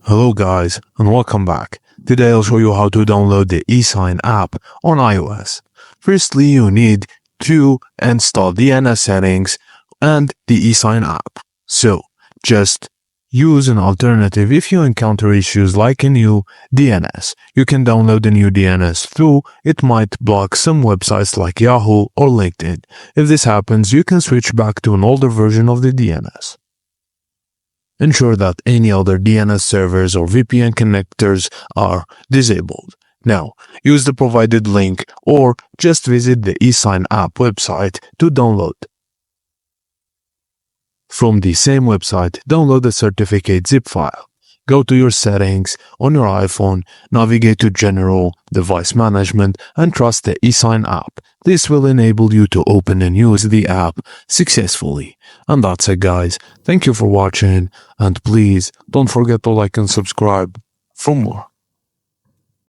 Hello guys and welcome back. Today I'll show you how to download the eSign app on iOS. Firstly, you need to install DNS settings and the eSign app. So just use an alternative if you encounter issues like a new DNS. You can download a new DNS through it might block some websites like Yahoo or LinkedIn. If this happens, you can switch back to an older version of the DNS. Ensure that any other DNS servers or VPN connectors are disabled. Now, use the provided link or just visit the eSign app website to download. From the same website, download the certificate zip file. Go to your settings on your iPhone, navigate to General, Device Management, and trust the eSign app. This will enable you to open and use the app successfully. And that's it guys. Thank you for watching, and please don't forget to like and subscribe for more.